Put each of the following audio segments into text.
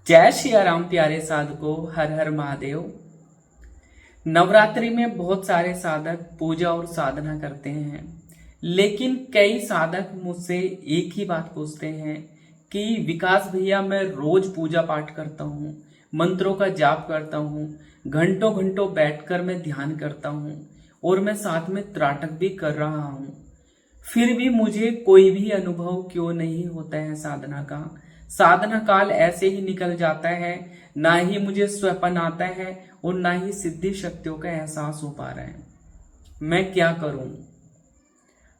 जय श्री राम प्यारे साधकों, हर हर महादेव। नवरात्रि में बहुत सारे साधक पूजा और साधना करते हैं, लेकिन कई साधक मुझसे एक ही बात पूछते हैं कि विकास भैया, मैं रोज पूजा पाठ करता हूँ, मंत्रों का जाप करता हूँ, घंटों घंटों बैठकर मैं ध्यान करता हूँ और मैं साथ में त्राटक भी कर रहा हूँ, फिर भी मुझे कोई भी अनुभव क्यों नहीं होता है साधना का। साधना काल ऐसे ही निकल जाता है, ना ही मुझे स्वपन आता है और ना ही सिद्धि शक्तियों का एहसास हो पा रहा है। मैं क्या करूं?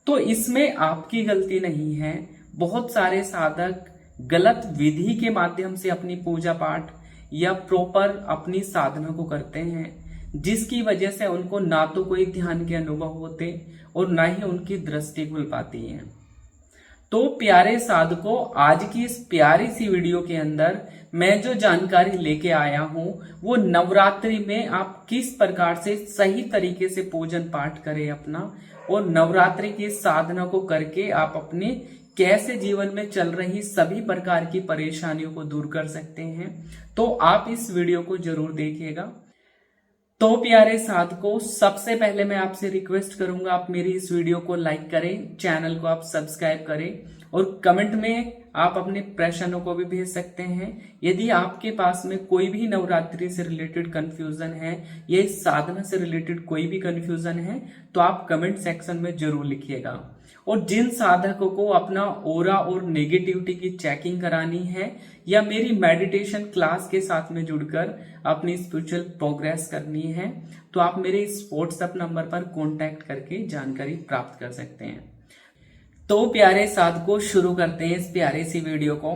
तो इसमें आपकी गलती नहीं है। बहुत सारे साधक गलत विधि के माध्यम से अपनी पूजा पाठ या प्रॉपर अपनी साधना को करते हैं, जिसकी वजह से उनको ना तो कोई ध्यान के अनुभव होते और ना ही उनकी दृष्टि खुल पाती है। तो प्यारे साधकों, आज की इस प्यारी सी वीडियो के अंदर मैं जो जानकारी लेके आया हूं वो नवरात्रि में आप किस प्रकार से सही तरीके से पूजन पाठ करें अपना, और नवरात्रि की साधना को करके आप अपने कैसे जीवन में चल रही सभी प्रकार की परेशानियों को दूर कर सकते हैं। तो आप इस वीडियो को जरूर देखिएगा। तो प्यारे साधकों, सबसे पहले मैं आपसे रिक्वेस्ट करूंगा, आप मेरी इस वीडियो को लाइक करें, चैनल को आप सब्सक्राइब करें और कमेंट में आप अपने प्रश्नों को भी भेज सकते हैं। यदि आपके पास में कोई भी नवरात्रि से रिलेटेड कंफ्यूजन है या इस साधना से रिलेटेड कोई भी कंफ्यूजन है तो आप कमेंट सेक्शन में जरूर लिखिएगा। और जिन साधकों को अपना ओरा और नेगेटिविटी की चेकिंग करानी है या मेरी मेडिटेशन क्लास के साथ में जुड़कर अपनी स्पिरिचुअल प्रोग्रेस करनी है तो आप मेरे इस व्हाट्सएप नंबर पर कांटेक्ट करके जानकारी प्राप्त कर सकते हैं। तो प्यारे साधकों, शुरू करते हैं इस प्यारे सी वीडियो को।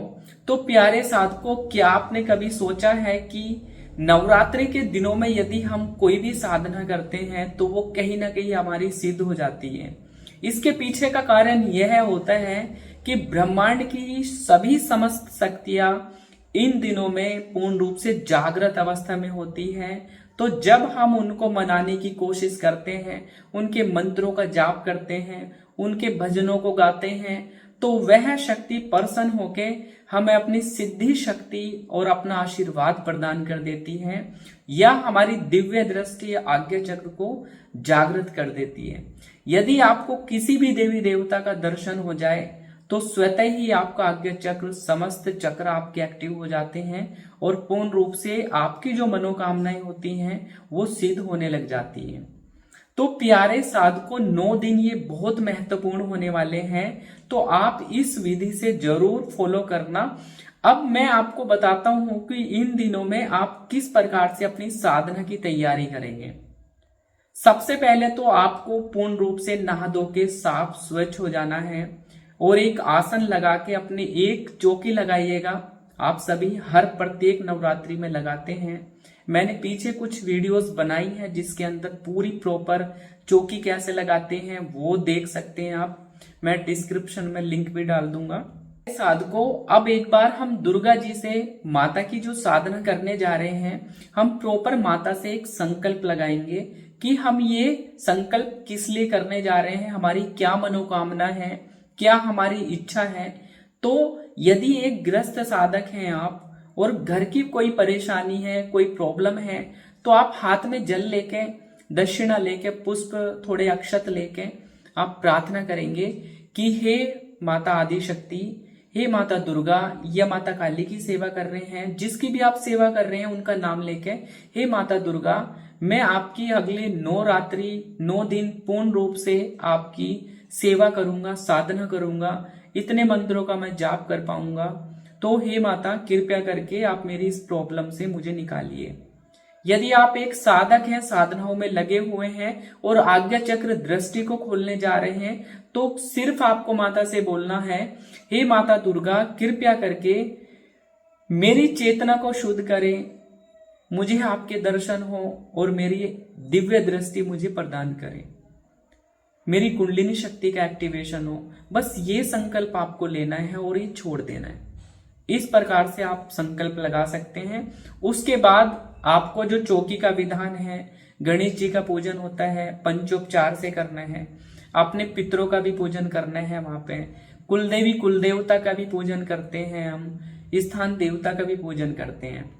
तो प्यारे साधकों, क्या आपने कभी सोचा है कि नवरात्रि के दिनों में यदि हम कोई भी साधना करते हैं तो वो कहीं ना कहीं हमारी सिद्ध हो जाती है। इसके पीछे का कारण यह होता है कि ब्रह्मांड की सभी समस्त शक्तियां इन दिनों में पूर्ण रूप से जागृत अवस्था में होती है। तो जब हम उनको मनाने की कोशिश करते हैं, उनके मंत्रों का जाप करते हैं, उनके भजनों को गाते हैं, तो वह शक्ति प्रसन्न होके हमें अपनी सिद्धि शक्ति और अपना आशीर्वाद प्रदान कर देती है या हमारी दिव्य दृष्टि या आज्ञा चक्र को जागृत कर देती है। यदि आपको किसी भी देवी देवता का दर्शन हो जाए तो स्वतः ही आपका आज्ञा चक्र, समस्त चक्र आपके एक्टिव हो जाते हैं और पूर्ण रूप से आपकी जो मनोकामनाएं होती हैं वो सिद्ध होने लग जाती हैं। तो प्यारे साधकों, 9 दिन ये बहुत महत्वपूर्ण होने वाले हैं, तो आप इस विधि से जरूर फॉलो करना। अब मैं आपको बताता हूं कि इन दिनों में आप किस प्रकार से अपनी साधना की तैयारी करेंगे। सबसे पहले तो आपको पूर्ण रूप से नहा धो के साफ स्वच्छ हो जाना है और एक आसन लगा के अपने एक चौकी लगाइएगा। आप सभी हर प्रत्येक नवरात्रि में लगाते हैं। मैंने पीछे कुछ वीडियोस बनाई हैं जिसके अंदर पूरी प्रॉपर चौकी कैसे लगाते हैं वो देख सकते हैं आप। मैं डिस्क्रिप्शन में लिंक भी डाल दूंगा। साधकों, अब एक बार हम दुर्गा जी से माता की जो साधना करने जा रहे हैं, हम प्रॉपर माता से एक संकल्प लगाएंगे कि हम ये संकल्प किस लिए करने जा रहे हैं, हमारी क्या मनोकामना है, क्या हमारी इच्छा है। तो यदि एक ग्रस्त साधक हैं आप और घर की कोई परेशानी है, कोई प्रॉब्लम है, तो आप हाथ में जल लेके, दक्षिणा लेके, पुष्प, थोड़े अक्षत लेके आप प्रार्थना करेंगे कि हे माता आदि शक्ति, हे माता दुर्गा या माता काली की सेवा कर रहे हैं, जिसकी भी आप सेवा कर रहे हैं उनका नाम लेके, हे माता दुर्गा, मैं आपकी अगले 9 रात्रि 9 दिन पूर्ण रूप से आपकी सेवा करूंगा, साधना करूंगा, इतने मंत्रों का मैं जाप कर पाऊंगा। तो हे माता, कृपया करके आप मेरी इस प्रॉब्लम से मुझे निकालिए। यदि आप एक साधक हैं, साधनाओं में लगे हुए हैं और आज्ञा चक्र दृष्टि को खोलने जा रहे हैं, तो सिर्फ आपको माता से बोलना है, हे माता दुर्गा, कृपया करके मेरी चेतना को शुद्ध करें, मुझे आपके दर्शन हो और मेरी दिव्य दृष्टि मुझे प्रदान करें, मेरी कुंडलिनी शक्ति का एक्टिवेशन हो। बस ये संकल्प आपको लेना है और ये छोड़ देना है। इस प्रकार से आप संकल्प लगा सकते हैं। उसके बाद आपको जो चौकी का विधान है, गणेश जी का पूजन होता है, पंचोपचार से करना है, अपने पितरों का भी पूजन करना है, वहां पे कुलदेवी कुलदेवता का भी पूजन करते हैं हम, स्थान देवता का भी पूजन करते हैं।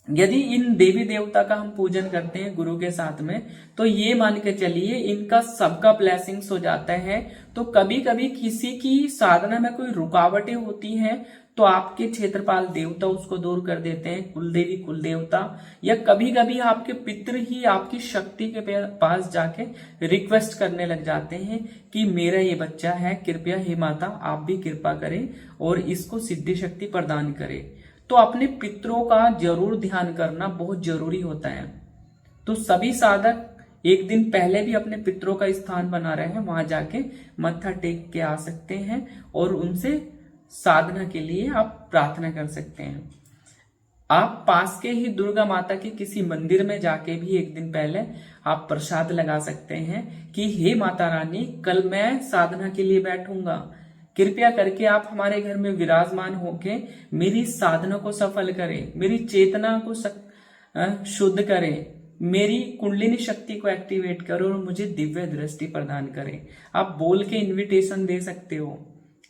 यदि इन देवी देवता का हम पूजन करते हैं गुरु के साथ में, तो ये मान के चलिए इनका सबका ब्लेसिंग्स हो जाता है। तो कभी कभी किसी की साधना में कोई रुकावटें होती हैं तो आपके क्षेत्रपाल देवता उसको दूर कर देते हैं, कुलदेवी कुलदेवता, या कभी कभी आपके पितृ ही आपकी शक्ति के पास जाके रिक्वेस्ट करने लग जाते हैं कि मेरा ये बच्चा है, कृपया हे माता आप भी कृपा करें और इसको सिद्धि शक्ति प्रदान करें। तो अपने पितरों का जरूर ध्यान करना बहुत जरूरी होता है। तो सभी साधक एक दिन पहले भी अपने पितरों का स्थान बना रहे हैं, वहां जाके मत्था टेक के आ सकते हैं और उनसे साधना के लिए आप प्रार्थना कर सकते हैं। आप पास के ही दुर्गा माता के किसी मंदिर में जाके भी एक दिन पहले आप प्रसाद लगा सकते हैं कि हे माता रानी, कल मैं साधना के लिए बैठूंगा, कृपया करके आप हमारे घर में विराजमान होके मेरी साधना को सफल करें, मेरी चेतना को शुद्ध करें, मेरी कुंडलिनी शक्ति को एक्टिवेट करो और मुझे दिव्य दृष्टि प्रदान करें। आप बोल के इनविटेशन दे सकते हो,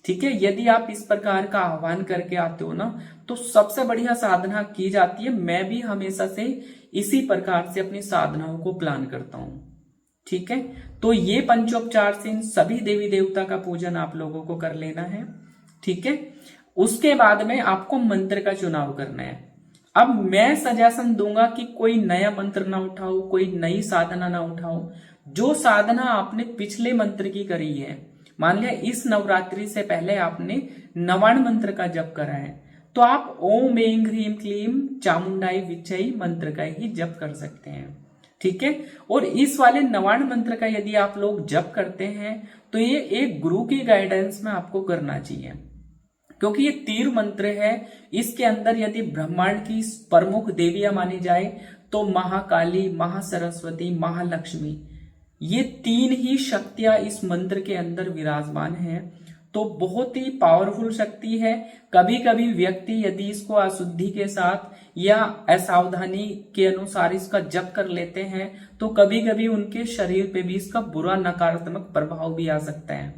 ठीक है। यदि आप इस प्रकार का आह्वान करके आते हो ना, तो सबसे बढ़िया साधना की जाती है। मैं भी हमेशा से इसी प्रकार से अपनी साधनाओं को प्लान करता हूं, ठीक है। तो ये पंचोपचार से इन सभी देवी देवता का पूजन आप लोगों को कर लेना है, ठीक है। उसके बाद में आपको मंत्र का चुनाव करना है। अब मैं सजेशन दूंगा कि कोई नया मंत्र ना उठाओ, कोई नई साधना ना उठाओ। जो साधना आपने पिछले मंत्र की करी है, मान लिया इस नवरात्रि से पहले आपने नवाण मंत्र का जप करा है, तो आप ओम ऐं ह्रीं क्लीं चामुंडाई विच्चई मंत्र का ही जप कर सकते हैं, ठीक है। और इस वाले नवाण मंत्र का यदि आप लोग जप करते हैं तो ये एक गुरु की गाइडेंस में आपको करना चाहिए, क्योंकि ये तीर मंत्र है। इसके अंदर यदि ब्रह्मांड की प्रमुख देवियां मानी जाए तो महाकाली, महासरस्वती, महालक्ष्मी, ये तीन ही शक्तियां इस मंत्र के अंदर विराजमान हैं। तो बहुत ही पावरफुल शक्ति है। कभी कभी व्यक्ति यदि इसको अशुद्धि के साथ या असावधानी के अनुसार इसका जप कर लेते हैं तो कभी कभी उनके शरीर पे भी इसका बुरा नकारात्मक प्रभाव भी आ सकता है।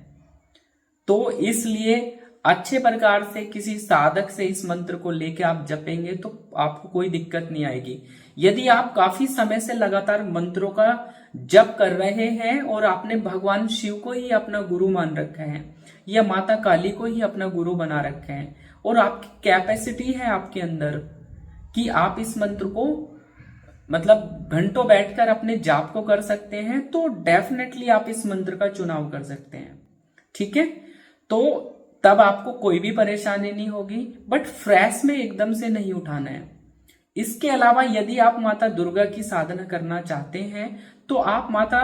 तो इसलिए अच्छे प्रकार से किसी साधक से इस मंत्र को लेके आप जपेंगे तो आपको कोई दिक्कत नहीं आएगी। यदि आप काफी समय से लगातार मंत्रों का जप कर रहे हैं और आपने भगवान शिव को ही अपना गुरु मान रखा है या माता काली को ही अपना गुरु बना रखा है और आपकी कैपेसिटी है आपके अंदर कि आप इस मंत्र को मतलब घंटों बैठकर अपने जाप को कर सकते हैं, तो डेफिनेटली आप इस मंत्र का चुनाव कर सकते हैं, ठीक है। तो तब आपको कोई भी परेशानी नहीं होगी, बट फ्रेश में एकदम से नहीं उठाना है। इसके अलावा यदि आप माता दुर्गा की साधना करना चाहते हैं तो आप माता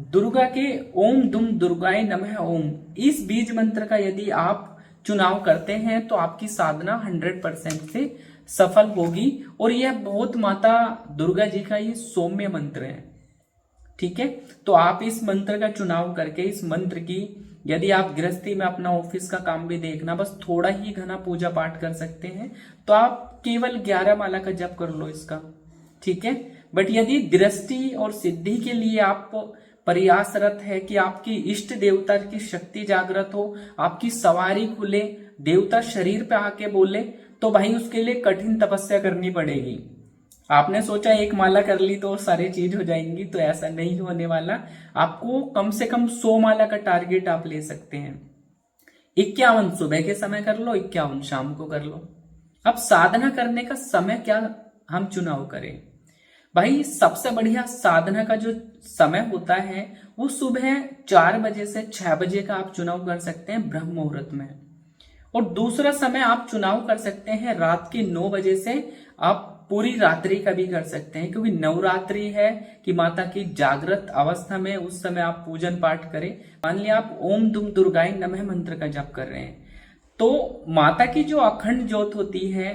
दुर्गा के ओम दुम दुर्गाय नमः ओम इस बीज मंत्र का यदि आप चुनाव करते हैं तो आपकी साधना 100% से सफल होगी। और यह बहुत माता दुर्गा जी का ये सौम्य मंत्र है, ठीक है। तो आप इस मंत्र का चुनाव करके इस मंत्र की, यदि आप गृहस्थी में अपना ऑफिस का काम भी देखना, बस थोड़ा ही घना पूजा पाठ कर सकते हैं तो आप केवल 11 माला का जप कर लो इसका, ठीक है। बट यदि दृष्टि और सिद्धि के लिए आप प्रयासरत है कि आपकी इष्ट देवता की शक्ति जागृत हो, आपकी सवारी खुले, देवता शरीर पे आके बोले, तो भाई उसके लिए कठिन तपस्या करनी पड़ेगी। आपने सोचा एक माला कर ली तो सारी चीज हो जाएंगी, तो ऐसा नहीं होने वाला। आपको कम से कम 100 माला का टारगेट आप ले सकते हैं। 51 सुबह के समय कर लो, 51 शाम को कर लो। अब साधना करने का समय क्या हम चुनाव करें? भाई सबसे बढ़िया साधना का जो समय होता है वो सुबह 4 बजे से 6 बजे का आप चुनाव कर सकते हैं ब्रह्म मुहूर्त में। और दूसरा समय आप चुनाव कर सकते हैं रात के 9 बजे से आप पूरी रात्रि का भी कर सकते हैं, क्योंकि नवरात्रि है कि माता की जागृत अवस्था में उस समय आप पूजन पाठ करें। मान लिया आप ओम दुम दुर्गाय नमः मंत्र का जप कर रहे हैं तो माता की जो अखंड ज्योत होती है,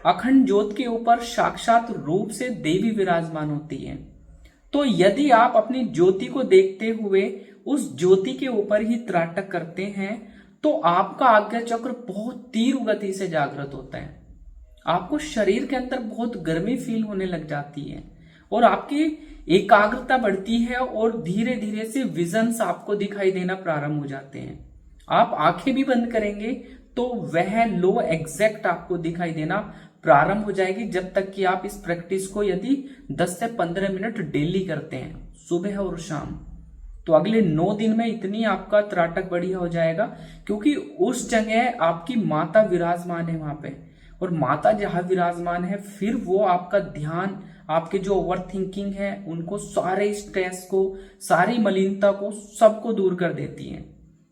अखंड ज्योत के ऊपर साक्षात रूप से देवी विराजमान होती है। तो यदि आप अपनी ज्योति को देखते हुए उस ज्योति के ऊपर ही त्राटक करते हैं तो आपका आज्ञा चक्र बहुत तीव्र गति से जागृत होता है। आपको शरीर के अंदर बहुत गर्मी फील होने लग जाती है और आपकी एकाग्रता बढ़ती है और धीरे धीरे से विजन्स आपको दिखाई देना प्रारंभ हो जाते हैं। आप आंखें भी बंद करेंगे तो वह लो एग्जैक्ट आपको दिखाई देना प्रारंभ हो जाएगी, जब तक कि आप इस प्रैक्टिस को यदि 10 से 15 मिनट डेली करते हैं सुबह और शाम, तो अगले 9 दिन में इतनी आपका त्राटक बढ़िया हो जाएगा, क्योंकि उस जगह आपकी माता विराजमान है वहां पे। और माता जहां विराजमान है, फिर वो आपका ध्यान, आपके जो ओवर थिंकिंग है उनको, सारे स्ट्रेस को, सारी मलिनता को, सबको दूर कर देती है।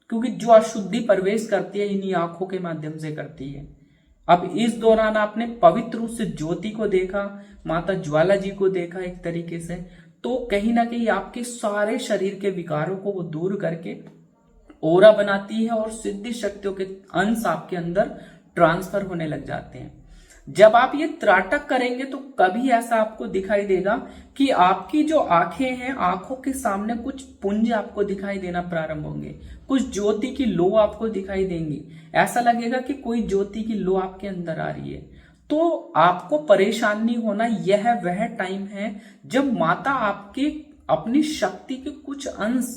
क्योंकि जो अशुद्धि प्रवेश करती है इन्हीं आंखों के माध्यम से करती है। अब इस दौरान आपने पवित्र रूप से ज्योति को देखा, माता ज्वाला जी को देखा एक तरीके से, तो कहीं ना कहीं आपके सारे शरीर के विकारों को वो दूर करके ओरा बनाती है और सिद्धि शक्तियों के अंश आपके अंदर ट्रांसफर होने लग जाते हैं। जब आप ये त्राटक करेंगे तो कभी ऐसा आपको दिखाई देगा कि आपकी जो आंखें हैं, आंखों के सामने कुछ पुंज आपको दिखाई देना प्रारंभ होंगे, कुछ ज्योति की लो आपको दिखाई देंगी। ऐसा लगेगा कि कोई ज्योति की लो आपके अंदर आ रही है। तो आपको परेशान नहीं होना, यह वह टाइम है जब माता आपके अपनी शक्ति के कुछ अंश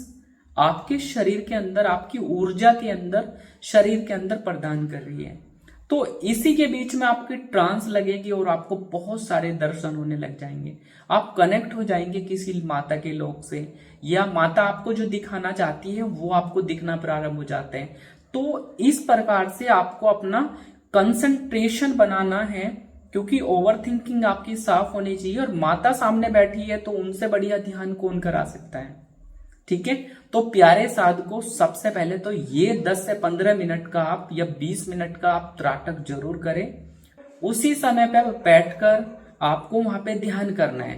आपके शरीर के अंदर, आपकी ऊर्जा के अंदर, शरीर के अंदर प्रदान कर रही है। तो इसी के बीच में आपकी ट्रांस लगेगी और आपको बहुत सारे दर्शन होने लग जाएंगे। आप कनेक्ट हो जाएंगे किसी माता के लोक से, या माता आपको जो दिखाना चाहती है वो आपको दिखना प्रारंभ हो जाते हैं। तो इस प्रकार से आपको अपना कंसंट्रेशन बनाना है, क्योंकि ओवर थिंकिंग आपकी साफ होनी चाहिए। और माता सामने बैठी है तो उनसे बढ़िया ध्यान कौन करा सकता है, ठीक है। तो प्यारे साधकों, सबसे पहले तो ये 10 से 15 मिनट का आप या 20 मिनट का आप त्राटक जरूर करें। उसी समय पर बैठकर आपको वहां पे ध्यान करना है।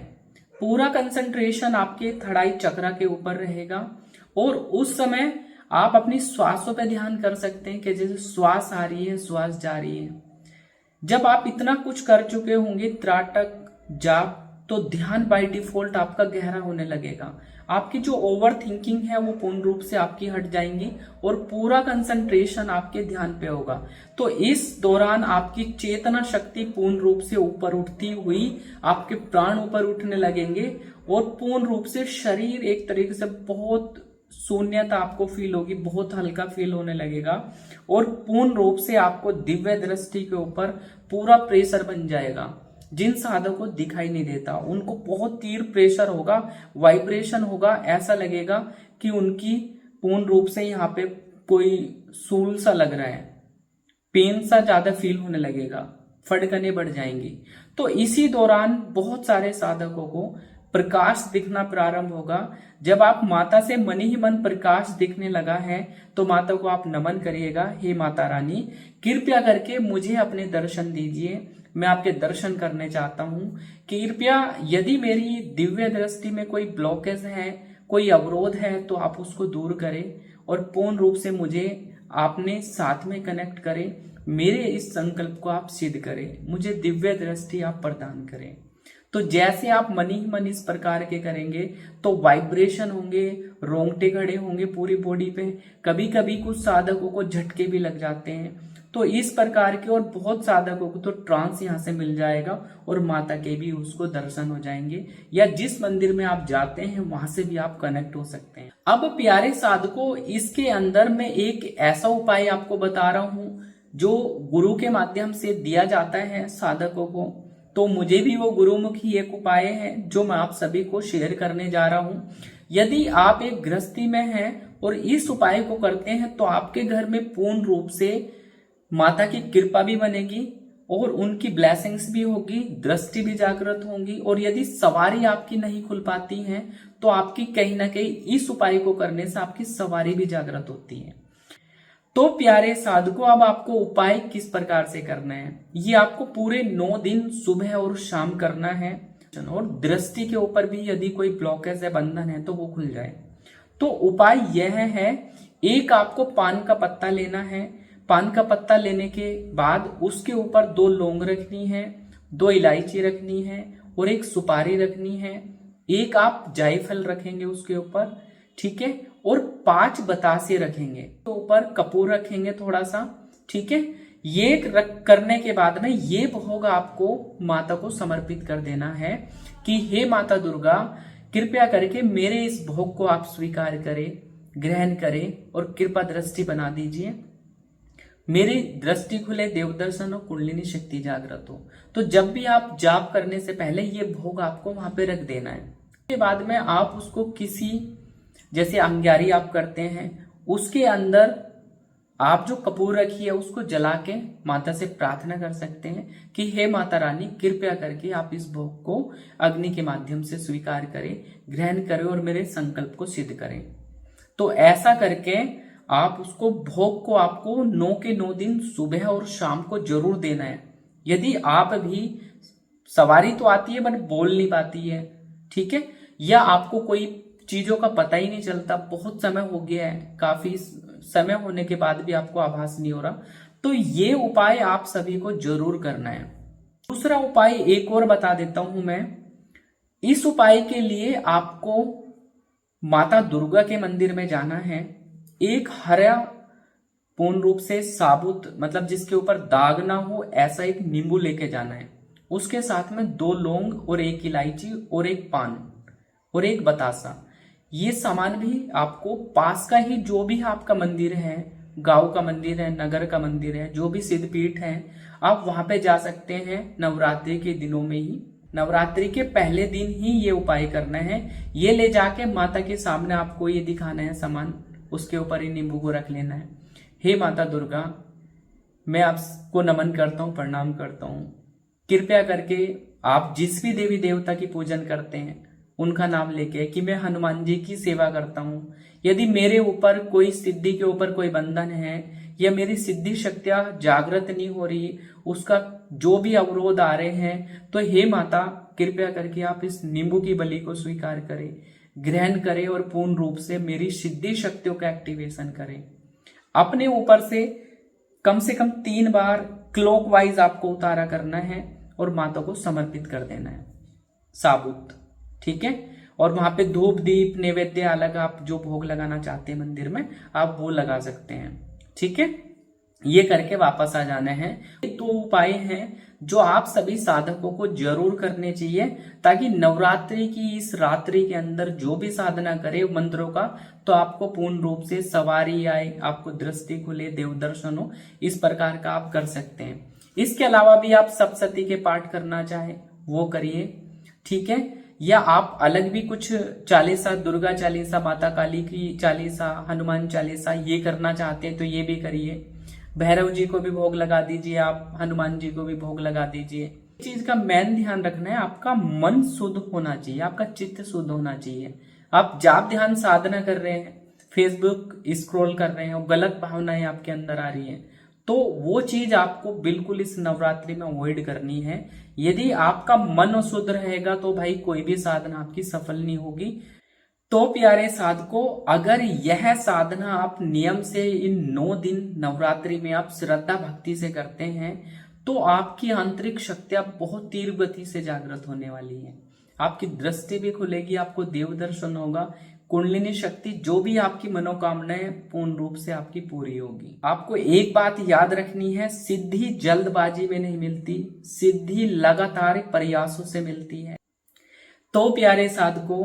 पूरा कंसंट्रेशन आपके थड़ाई चक्र के ऊपर रहेगा और उस समय आप अपनी श्वासों पे ध्यान कर सकते हैं कि जैसे श्वास आ रही है, श्वास जा रही है। जब आप इतना कुछ कर चुके होंगे त्राटक, जाप, तो ध्यान बाय डिफॉल्ट आपका गहरा होने लगेगा। आपकी जो ओवर थिंकिंग है वो पूर्ण रूप से आपकी हट जाएंगी और पूरा कंसंट्रेशन आपके ध्यान पे होगा। तो इस दौरान आपकी चेतना शक्ति पूर्ण रूप से ऊपर उठती हुई आपके प्राण ऊपर उठने लगेंगे और पूर्ण रूप से शरीर एक तरीके से बहुत शून्यता आपको फील होगी, बहुत हल्का फील होने लगेगा और पूर्ण रूप से आपको दिव्य दृष्टि के ऊपर पूरा प्रेशर बन जाएगा। जिन साधकों को दिखाई नहीं देता उनको बहुत तीव्र प्रेशर होगा, वाइब्रेशन होगा, ऐसा लगेगा कि उनकी पूर्ण रूप से यहाँ पे कोई सूल सा लग रहा है, पेन सा ज्यादा फील होने लगेगा, फड़कने बढ़ जाएंगी। तो इसी दौरान बहुत सारे साधकों को प्रकाश दिखना प्रारंभ होगा। जब आप माता से मन ही मन प्रकाश दिखने लगा है तो माता को आप नमन करिएगा, हे माता रानी कृपया करके मुझे अपने दर्शन दीजिए, मैं आपके दर्शन करने चाहता हूं। कृपया यदि मेरी दिव्य दृष्टि में कोई ब्लॉकेज है, कोई अवरोध है, तो आप उसको दूर करें और पूर्ण रूप से मुझे आपने साथ में कनेक्ट करें। मेरे इस संकल्प को आप सिद्ध करें, मुझे दिव्य दृष्टि आप प्रदान करें। तो जैसे आप मन ही मन इस प्रकार के करेंगे तो वाइब्रेशन होंगे, रोंगटे खड़े होंगे पूरी बॉडी पे। कभी कभी कुछ साधकों को झटके भी लग जाते हैं। तो इस प्रकार के और बहुत साधकों को तो ट्रांस यहाँ से मिल जाएगा और माता के भी उसको दर्शन हो जाएंगे, या जिस मंदिर में आप जाते हैं वहां से भी आप कनेक्ट हो सकते हैं। अब प्यारे साधकों, इसके अंदर मैं एक ऐसा उपाय आपको बता रहा हूं जो गुरु के माध्यम से दिया जाता है साधकों को। तो मुझे भी वो गुरुमुखी एक उपाय है जो मैं आप सभी को शेयर करने जा रहा हूं। यदि आप एक गृहस्थी में हैं और इस उपाय को करते हैं तो आपके घर में पूर्ण रूप से माता की कृपा भी बनेगी और उनकी ब्लेसिंग्स भी होगी, दृष्टि भी जागृत होंगी। और यदि सवारी आपकी नहीं खुल पाती है तो आपकी कहीं ना कहीं इस उपाय को करने से आपकी सवारी भी जागृत होती है। तो प्यारे साधकों, अब आपको उपाय किस प्रकार से करना है, ये आपको पूरे 9 दिन सुबह और शाम करना है। और दृष्टि के ऊपर भी यदि कोई ब्लॉकेज है, बंधन है, तो वो खुल जाए। तो उपाय यह है, एक आपको पान का पत्ता लेना है। पान का पत्ता लेने के बाद उसके ऊपर 2 लौंग रखनी है, 2 इलायची रखनी है और 1 सुपारी रखनी है। एक आप जायफल रखेंगे उसके ऊपर, ठीक है, और 5 बतासे रखेंगे। तो ऊपर कपूर रखेंगे थोड़ा सा, ठीक है। ये करने के बाद में ये भोग आपको माता को समर्पित कर देना है कि हे माता दुर्गा, कृपया करके मेरे इस भोग को आप स्वीकार करें, ग्रहण करें और कृपा दृष्टि बना दीजिए। मेरी दृष्टि खुले, देवदर्शन हो, कुंडलिनी शक्ति जागृत हो। तो जब भी आप जाप करने से पहले ये भोग आपको वहां पे रख देना है। उसके बाद में आप उसको किसी, जैसे अंगारी आप करते हैं, उसके अंदर आप जो कपूर रखी है उसको जला के माता से प्रार्थना कर सकते हैं कि हे माता रानी, कृपया करके आप इस भोग को अग्नि के माध्यम से स्वीकार करें, ग्रहण करें और मेरे संकल्प को सिद्ध करें। तो ऐसा करके आप उसको भोग को आपको 9 के 9 दिन सुबह और शाम को जरूर देना है। यदि आप भी, सवारी तो आती है बट बोल नहीं पाती है, ठीक है, या आपको कोई चीजों का पता ही नहीं चलता, बहुत समय हो गया है, काफी समय होने के बाद भी आपको आभास नहीं हो रहा, तो ये उपाय आप सभी को जरूर करना है। दूसरा उपाय एक और बता देता हूं मैं। इस उपाय के लिए आपको माता दुर्गा के मंदिर में जाना है। एक हरा पूर्ण रूप से साबुत, मतलब जिसके ऊपर दाग ना हो, ऐसा एक नींबू लेके जाना है। उसके साथ में 2 लौंग और 1 इलायची और 1 पान और 1 बतासा। ये सामान भी आपको पास का ही, जो भी आपका मंदिर है, गांव का मंदिर है, नगर का मंदिर है, जो भी सिद्धपीठ है, आप वहां पे जा सकते हैं। नवरात्रि के दिनों में ही, नवरात्रि के पहले दिन ही ये उपाय करना है। ये ले जाके माता के सामने आपको ये दिखाना है सामान, उसके ऊपर ही नींबू को रख लेना है। हे माता दुर्गा, मैं आपको नमन करता हूँ, प्रणाम करता हूँ। कृपया करके आप जिस भी देवी देवता की पूजन करते हैं उनका नाम लेके कि मैं हनुमान जी की सेवा करता हूँ। यदि मेरे ऊपर कोई सिद्धि के ऊपर कोई बंधन है या मेरी सिद्धि शक्तियां जागृत नहीं हो रही, उसका जो भी अवरोध आ रहे हैं, तो हे माता, कृपया करके आप इस नींबू की बलि को स्वीकार करें, ग्रहण करें और पूर्ण रूप से मेरी सिद्धि शक्तियों का एक्टिवेशन करें। अपने ऊपर से कम 3 बार क्लॉकवाइज आपको उतारा करना है और माता को समर्पित कर देना है साबुत, ठीक है। और वहां पे धूप दीप नैवेद्य अलग, आप जो भोग लगाना चाहते हैं मंदिर में, आप वो लगा सकते हैं, ठीक है। ये करके वापस आ जाना है। ये 2 उपाय हैं जो आप सभी साधकों को जरूर करने चाहिए, ताकि नवरात्रि की इस रात्रि के अंदर जो भी साधना करे मंत्रों का, तो आपको पूर्ण रूप से सवारी आए, आपको दृष्टि खुले, देव दर्शन हो, इस प्रकार का आप कर सकते हैं। इसके अलावा भी आप सप्तशती के पाठ करना चाहे वो करिए, ठीक है, या आप अलग भी कुछ चालीसा, दुर्गा चालीसा, माता काली की चालीसा, हनुमान चालीसा ये करना चाहते हैं तो ये भी करिए। भैरव जी को भी भोग लगा दीजिए, आप हनुमान जी को भी भोग लगा दीजिए। इस चीज का मेन ध्यान रखना है, आपका मन शुद्ध होना चाहिए, आपका चित्त शुद्ध होना चाहिए। आप जाप ध्यान साधना कर रहे हैं, फेसबुक स्क्रॉल कर रहे हैं और गलत भावनाएं आपके अंदर आ रही हैं, तो वो चीज आपको बिल्कुल इस नवरात्रि में अवॉइड करनी है। यदि आपका मन अशुद्ध रहेगा तो भाई कोई भी साधना आपकी सफल नहीं होगी। तो प्यारे साधकों, अगर यह साधना आप नियम से इन 9 दिन नवरात्रि में आप श्रद्धा भक्ति से करते हैं, तो आपकी आंतरिक शक्तियां बहुत तीव्र गति से जागृत होने वाली हैं। आपकी दृष्टि भी खुलेगी, आपको देव दर्शन होगा, कुंडलिनी शक्ति, जो भी आपकी मनोकामनाएं पूर्ण रूप से आपकी पूरी होगी। आपको एक बात याद रखनी है, सिद्धि जल्दबाजी में नहीं मिलती, सिद्धि लगातार प्रयासों से मिलती है। तो प्यारे साधकों,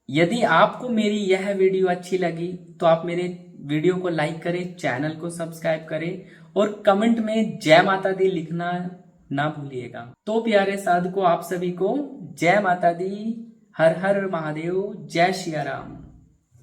यदि आपको मेरी यह वीडियो अच्छी लगी तो आप मेरे वीडियो को लाइक करें, चैनल को सब्सक्राइब करें और कमेंट में जय माता दी लिखना ना भूलिएगा। तो प्यारे साधकों, आप सभी को जय माता दी, हर हर महादेव, जय श्री राम।